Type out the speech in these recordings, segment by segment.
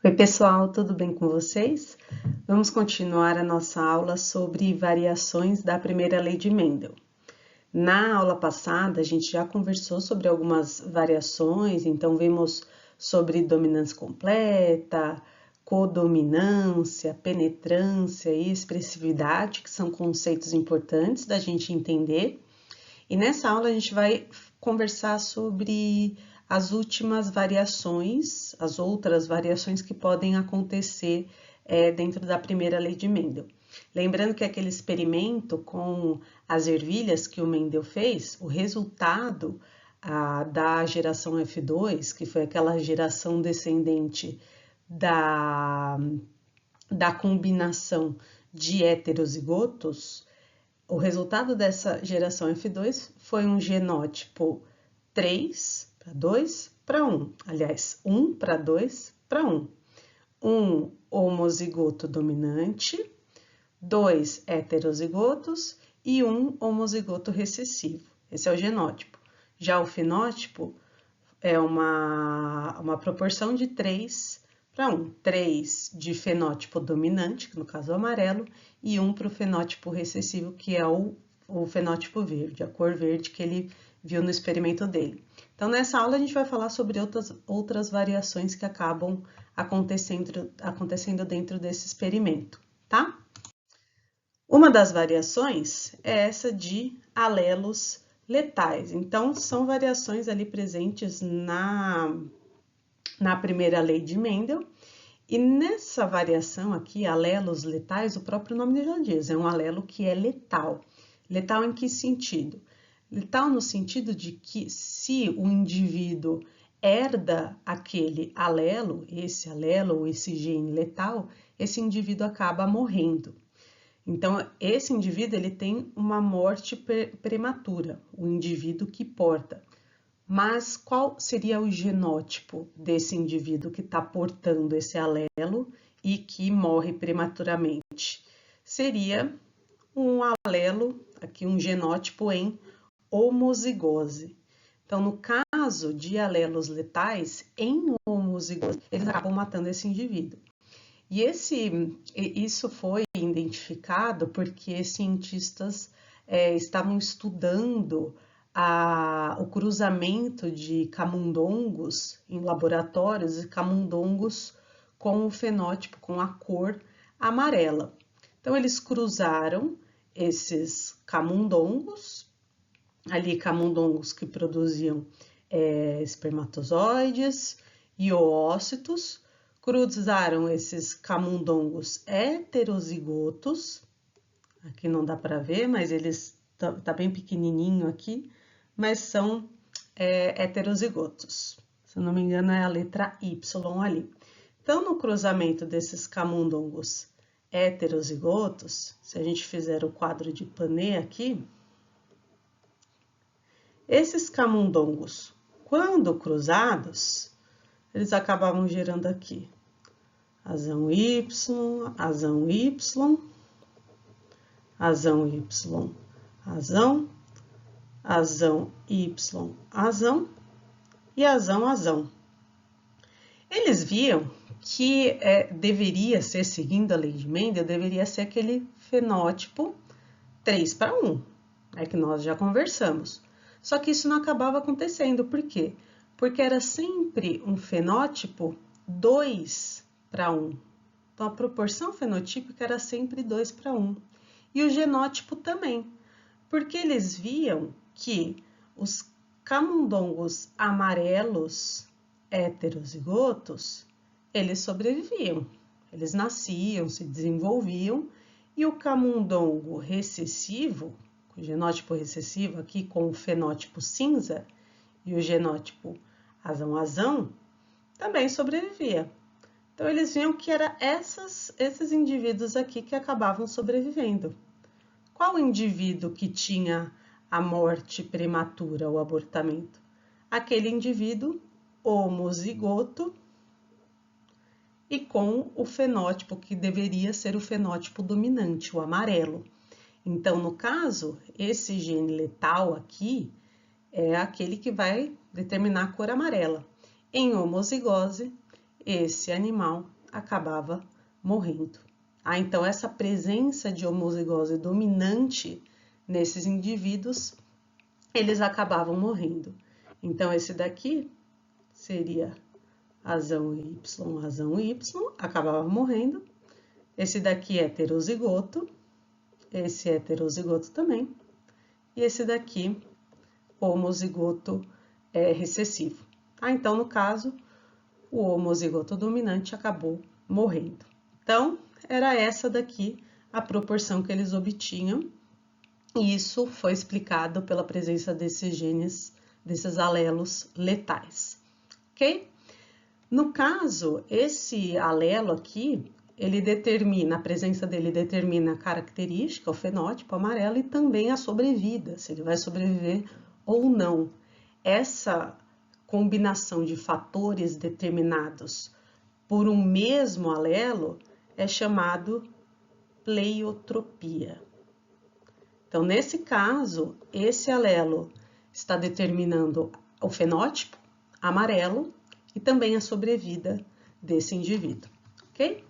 Oi, pessoal, tudo bem com vocês? Vamos continuar a nossa aula sobre variações da primeira lei de Mendel. Na aula passada, a gente já conversou sobre algumas variações, então vimos sobre dominância completa, codominância, penetrância e expressividade, que são conceitos importantes da gente entender. E nessa aula a gente vai conversar sobre as últimas variações, as outras variações que podem acontecer dentro da primeira lei de Mendel. Lembrando que aquele experimento com as ervilhas que o Mendel fez, o resultado da geração F2, que foi aquela geração descendente da combinação de heterozigotos, o resultado dessa geração F2 foi um genótipo 3 para 2 para 1. Aliás, 1 para 2 para 1. Um homozigoto dominante, 2 heterozigotos e 1 homozigoto recessivo. Esse é o genótipo. Já o fenótipo é uma proporção de 3 para 1. 3 de fenótipo dominante, que no caso é o amarelo, e 1 para o fenótipo recessivo, que é o fenótipo verde, a cor verde que ele viu no experimento dele. Então, nessa aula, a gente vai falar sobre outras variações que acabam acontecendo dentro desse experimento, tá? Uma das variações é essa de alelos letais. Então, são variações ali presentes na primeira lei de Mendel. E nessa variação aqui, alelos letais, o próprio nome já diz, é um alelo que é letal. Letal em que sentido? Letal no sentido de que se o indivíduo herda aquele alelo, esse alelo ou esse gene letal, esse indivíduo acaba morrendo. Então, esse indivíduo ele tem uma morte prematura, o indivíduo que porta. Mas qual seria o genótipo desse indivíduo que está portando esse alelo e que morre prematuramente? Seria um alelo, aqui um genótipo em homozigose. Então, no caso de alelos letais, em homozigose, eles acabam matando esse indivíduo. E isso foi identificado porque cientistas estavam estudando o cruzamento de camundongos em laboratórios e camundongos com o fenótipo, com a cor amarela. Então, eles cruzaram esses camundongos, ali camundongos que produziam espermatozoides e oócitos, cruzaram esses camundongos heterozigotos, aqui não dá para ver, mas eles tá bem pequenininho aqui, mas são heterozigotos. Se eu não me engano, é a letra Y ali. Então, no cruzamento desses camundongos heterozigotos, se a gente fizer o quadro de Panet aqui, esses camundongos, quando cruzados, eles acabavam gerando aqui azão Y, azão Y, azão Y, azão, azão Y, azão e azão, azão. Eles viam que deveria ser, seguindo a lei de Mendel, deveria ser aquele fenótipo 3 para 1, que nós já conversamos. Só que isso não acabava acontecendo, por quê? Porque era sempre um fenótipo 2 para 1. Então, a proporção fenotípica era sempre 2 para 1. E o genótipo também, porque eles viam que os camundongos amarelos heterozigotos, eles sobreviviam, eles nasciam, se desenvolviam, e o camundongo recessivo, o genótipo recessivo aqui com o fenótipo cinza, e o genótipo azão-azão, também sobrevivia. Então, eles viam que eram esses indivíduos aqui que acabavam sobrevivendo. Qual indivíduo que tinha a morte prematura, o abortamento? Aquele indivíduo homozigoto e com o fenótipo que deveria ser o fenótipo dominante, o amarelo. Então, no caso, esse gene letal aqui é aquele que vai determinar a cor amarela. Em homozigose, esse animal acabava morrendo. Então, essa presença de homozigose dominante nesses indivíduos, eles acabavam morrendo. Então, esse daqui seria azão Y, acabava morrendo. Esse daqui é heterozigoto, esse é heterozigoto também. E esse daqui, homozigoto recessivo. Então, no caso, o homozigoto dominante acabou morrendo. Então, era essa daqui a proporção que eles obtinham, e isso foi explicado pela presença desses genes, desses alelos letais, ok? No caso, esse alelo aqui, a presença dele determina a característica, o fenótipo amarelo e também a sobrevida, se ele vai sobreviver ou não. Essa combinação de fatores determinados por um mesmo alelo é chamado pleiotropia. Então, nesse caso, esse alelo está determinando o fenótipo amarelo e também a sobrevida desse indivíduo, ok?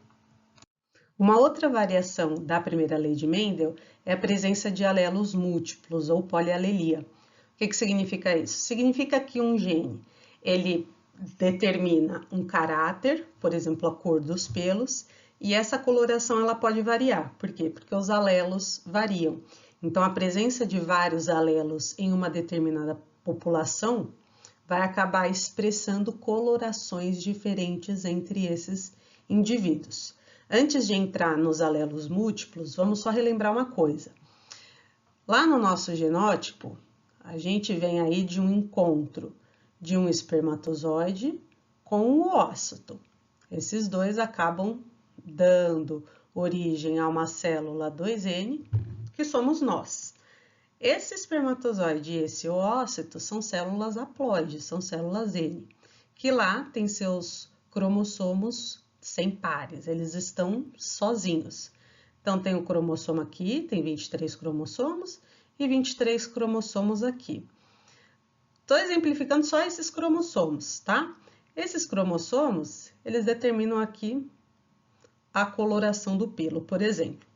Uma outra variação da primeira lei de Mendel é a presença de alelos múltiplos ou polialelia. O que significa isso? Significa que um gene, ele determina um caráter, por exemplo, a cor dos pelos, e essa coloração ela pode variar. Por quê? Porque os alelos variam. Então, a presença de vários alelos em uma determinada população vai acabar expressando colorações diferentes entre esses indivíduos. Antes de entrar nos alelos múltiplos, vamos só relembrar uma coisa. Lá no nosso genótipo, a gente vem aí de um encontro de um espermatozoide com um oócito. Esses dois acabam dando origem a uma célula 2N, que somos nós. Esse espermatozoide e esse oócito são células haploides, são células N, que lá tem seus cromossomos sem pares, eles estão sozinhos. Então, tem o cromossomo aqui, tem 23 cromossomos, e 23 cromossomos aqui. Estou exemplificando só esses cromossomos, tá? Esses cromossomos, eles determinam aqui a coloração do pelo, por exemplo.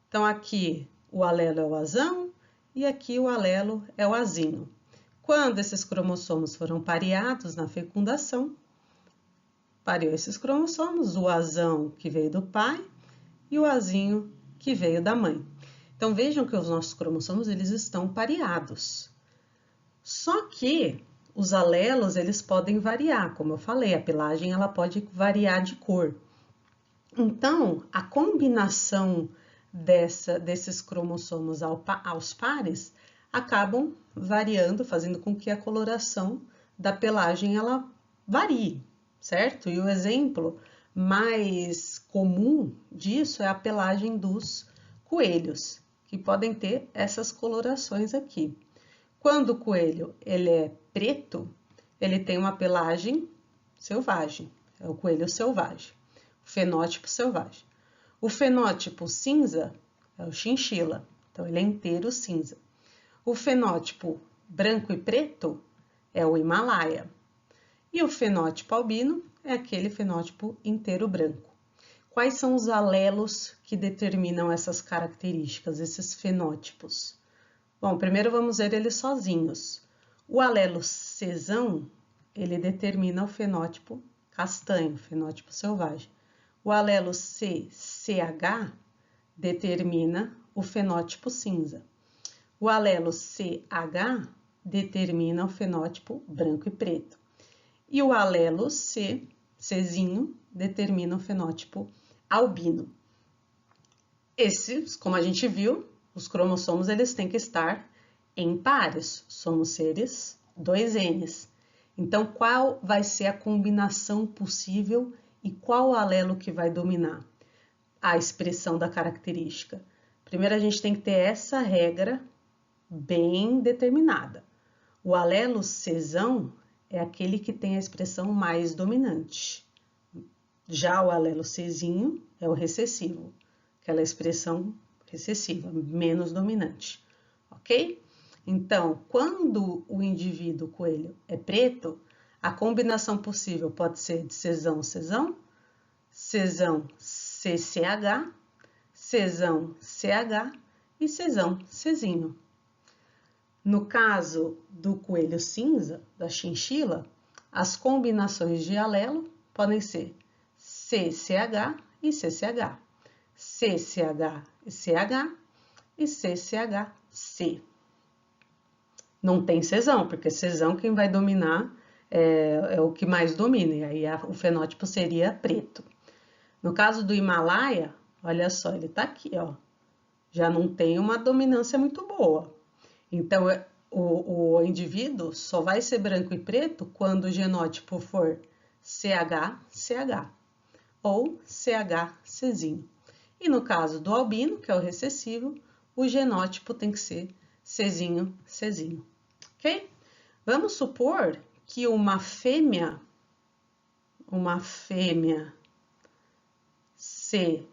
Então, aqui o alelo é o azão e aqui o alelo é o azino. Quando esses cromossomos foram pareados na fecundação, pareou esses cromossomos, o azão que veio do pai e o azinho que veio da mãe. Então, vejam que os nossos cromossomos, eles estão pareados. Só que os alelos, eles podem variar, como eu falei, a pelagem ela pode variar de cor. Então, a combinação desses cromossomos aos pares acabam variando, fazendo com que a coloração da pelagem ela varie, certo? E o exemplo mais comum disso é a pelagem dos coelhos, que podem ter essas colorações aqui. Quando o coelho ele é preto, ele tem uma pelagem selvagem, é o coelho selvagem, o fenótipo selvagem. O fenótipo cinza é o chinchila, então ele é inteiro cinza. O fenótipo branco e preto é o Himalaia. E o fenótipo albino é aquele fenótipo inteiro branco. Quais são os alelos que determinam essas características, esses fenótipos? Bom, primeiro vamos ver eles sozinhos. O alelo Czão, ele determina o fenótipo castanho, fenótipo selvagem. O alelo CH determina o fenótipo cinza. O alelo CH determina o fenótipo branco e preto. E o alelo Czinho, determina o fenótipo albino. Esses, como a gente viu, os cromossomos eles têm que estar em pares, somos seres 2Ns. Então, qual vai ser a combinação possível e qual alelo que vai dominar a expressão da característica? Primeiro, a gente tem que ter essa regra bem determinada. O alelo Czão é aquele que tem a expressão mais dominante. Já o alelo Czinho é o recessivo, aquela expressão recessiva, menos dominante, ok? Então, quando o indivíduo coelho é preto, A combinação possível pode ser de Czão, Czão, Czão, CCH, Czão, CH e Czão, Czinho. No caso do coelho cinza, da chinchila, as combinações de alelo podem ser CCH e CCH, CCH e CH e CCHC. Não tem Czão, porque Czão quem vai dominar é o que mais domina, e aí o fenótipo seria preto. No caso do Himalaia, olha só, ele tá aqui, ó. Já não tem uma dominância muito boa. Então, o indivíduo só vai ser branco e preto quando o genótipo for CH, ou CH, E no caso do albino, que é o recessivo, o genótipo tem que ser Czinho, ok? Vamos supor que uma fêmea CCH,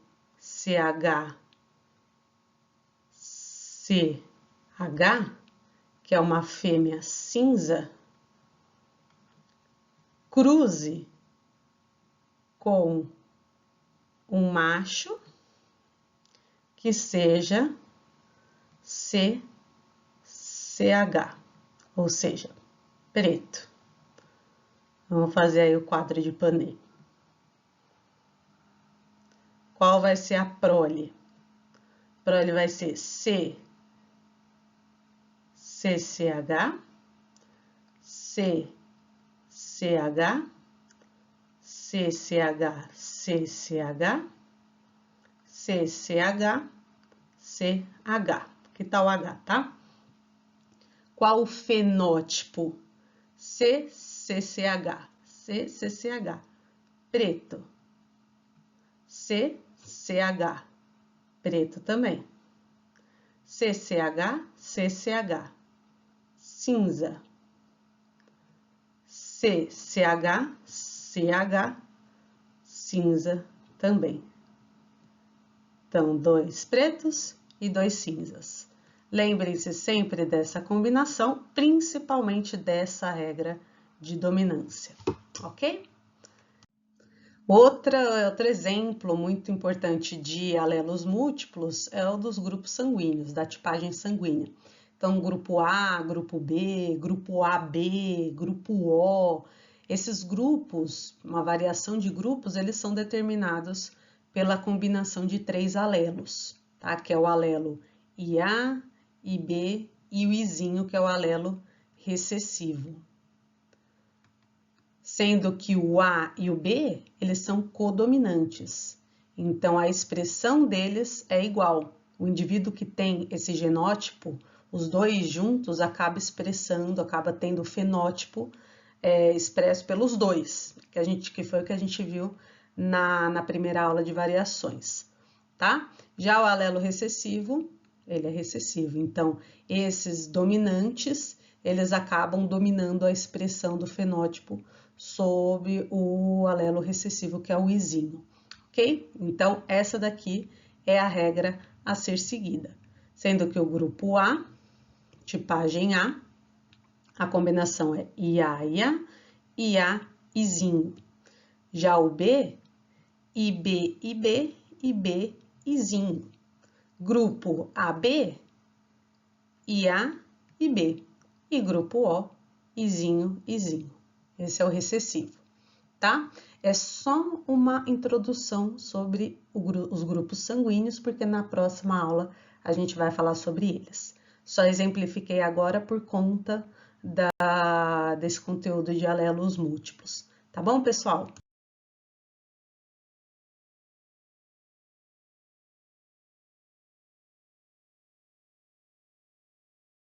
que é uma fêmea cinza, cruze com um macho que seja CCH, ou seja, preto. Vamos fazer aí o quadro de Panet. Qual vai ser a prole? A prole vai ser CCH, CCH, CCH, CCH, CH. Que tal o H, tá? Qual o fenótipo? CCH, preto. CCH, preto também. CCH, cinza. CCH, cinza também. Então, 2 pretos e 2 cinzas. Lembrem-se sempre dessa combinação, principalmente dessa regra de dominância, ok? Outro exemplo muito importante de alelos múltiplos é o dos grupos sanguíneos, da tipagem sanguínea. Então, grupo A, grupo B, grupo AB, grupo O, esses grupos, uma variação de grupos, eles são determinados pela combinação de 3 alelos, tá? Que é o alelo IA, IB e o Izinho, que é o alelo recessivo. Sendo que o A e o B, eles são codominantes. Então, a expressão deles é igual. O indivíduo que tem esse genótipo, os dois juntos, acaba tendo o fenótipo expresso pelos dois, que foi o que a gente viu na primeira aula de variações, tá? Já o alelo recessivo, ele é recessivo. Então, esses dominantes, eles acabam dominando a expressão do fenótipo sob o alelo recessivo, que é o Izinho, ok? Então, essa daqui é a regra a ser seguida. Sendo que o grupo A, tipagem A, a combinação é IA, Izinho. Já o B, IB, Izinho. Grupo AB, IA, IB. E grupo O, Izinho. Esse é o recessivo, tá? É só uma introdução sobre os grupos sanguíneos, porque na próxima aula a gente vai falar sobre eles. Só exemplifiquei agora por conta desse conteúdo de alelos múltiplos. Tá bom, pessoal?